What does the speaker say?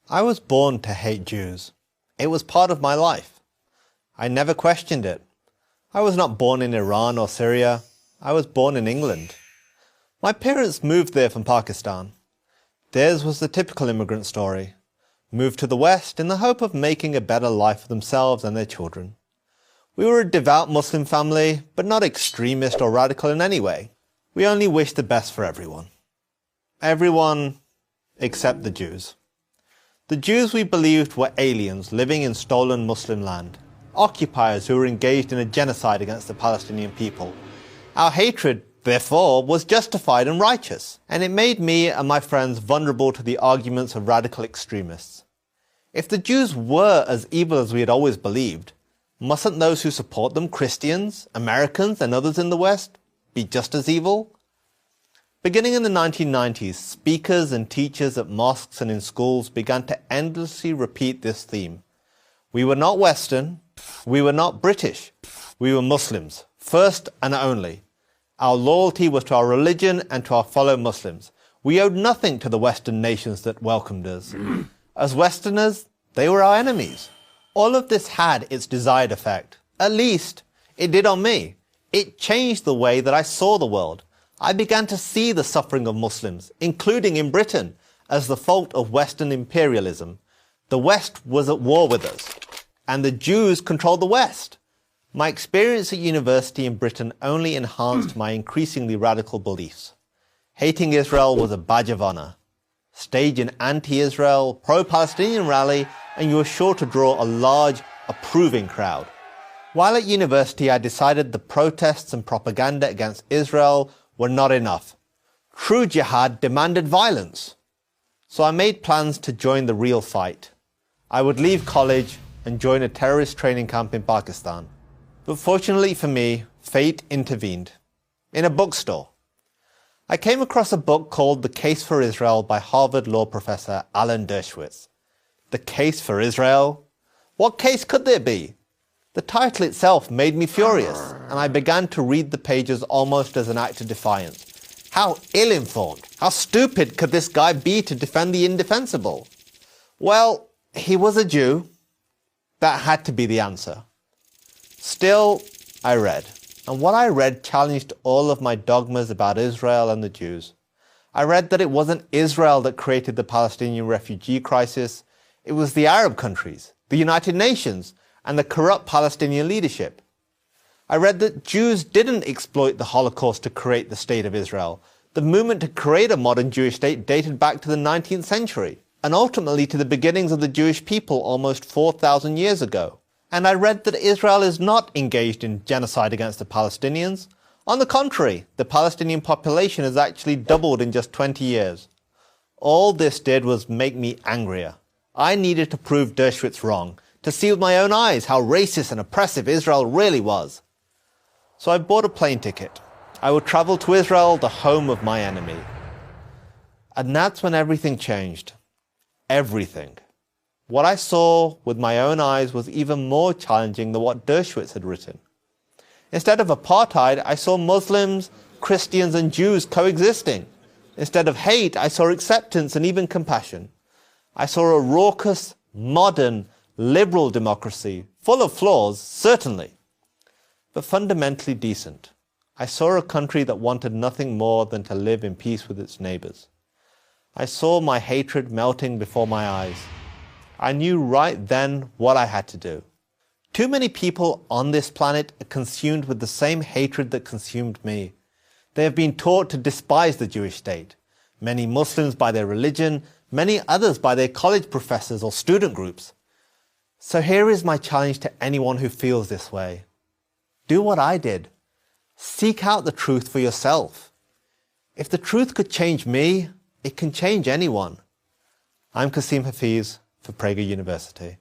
I was born to hate Jews. It was part of my life. I never questioned it. I was not born in Iran or Syria. I was born in England. My parents moved there from Pakistan. Theirs was the typical immigrant story. Moved to the West in the hope of making a better life for themselves and their children. We were a devout Muslim family, but not extremist or radical in any way. We only wished the best for everyone. Everyone except the Jews. The Jews we believed were aliens living in stolen Muslim land, occupiers who were engaged in a genocide against the Palestinian people. Our hatred, therefore, was justified and righteous, and it made me and my friends vulnerable to the arguments of radical extremists. If the Jews were as evil as we had always believed, mustn't those who support them, Christians, Americans, and others in the West, be just as evil? Beginning in the 1990s, speakers and teachers at mosques and in schools began to endlessly repeat this theme. We were not Western, we were not British, we were Muslims, first and only. Our loyalty was to our religion and to our fellow Muslims. We owed nothing to the Western nations that welcomed us. As Westerners, they were our enemies. All of this had its desired effect. At least, it did on me. It changed the way that I saw the world. I began to see the suffering of Muslims, including in Britain, as the fault of Western imperialism. The West was at war with us, and the Jews controlled the West. My experience at university in Britain only enhanced my increasingly radical beliefs. Hating Israel was a badge of honor. Stage an anti-Israel, pro-Palestinian rally, and you were sure to draw a large, approving crowd. While at university, I decided the protests and propaganda against Israel were not enough. True jihad demanded violence. So I made plans to join the real fight. I would leave college and join a terrorist training camp in Pakistan. But fortunately for me, fate intervened. In a bookstore. I came across a book called The Case for Israel by Harvard law professor Alan Dershowitz. The Case for Israel? What case could there be? The title itself made me furious, and I began to read the pages almost as an act of defiance. How ill-informed, how stupid could this guy be to defend the indefensible? Well, he was a Jew. That had to be the answer. Still, I read, and what I read challenged all of my dogmas about Israel and the Jews. I read that it wasn't Israel that created the Palestinian refugee crisis. It was the Arab countries, the United Nations, and the corrupt Palestinian leadership. I read that Jews didn't exploit the Holocaust to create the State of Israel. The movement to create a modern Jewish state dated back to the 19th century, and ultimately to the beginnings of the Jewish people almost 4,000 years ago. And I read that Israel is not engaged in genocide against the Palestinians. On the contrary, the Palestinian population has actually doubled in just 20 years. All this did was make me angrier. I needed to prove Dershowitz wrong, to see with my own eyes how racist and oppressive Israel really was. So I bought a plane ticket. I would travel to Israel, the home of my enemy. And that's when everything changed. Everything. What I saw with my own eyes was even more challenging than what Dershowitz had written. Instead of apartheid, I saw Muslims, Christians, and Jews coexisting. Instead of hate, I saw acceptance and even compassion. I saw a raucous, modern, liberal democracy, full of flaws, certainly, but fundamentally decent. I saw a country that wanted nothing more than to live in peace with its neighbors. I saw my hatred melting before my eyes. I knew right then what I had to do. Too many people on this planet are consumed with the same hatred that consumed me. They have been taught to despise the Jewish state. Many Muslims by their religion, many others by their college professors or student groups. So here is my challenge to anyone who feels this way. Do what I did. Seek out the truth for yourself. If the truth could change me, it can change anyone. I'm Qasim Hafiz for Prager University.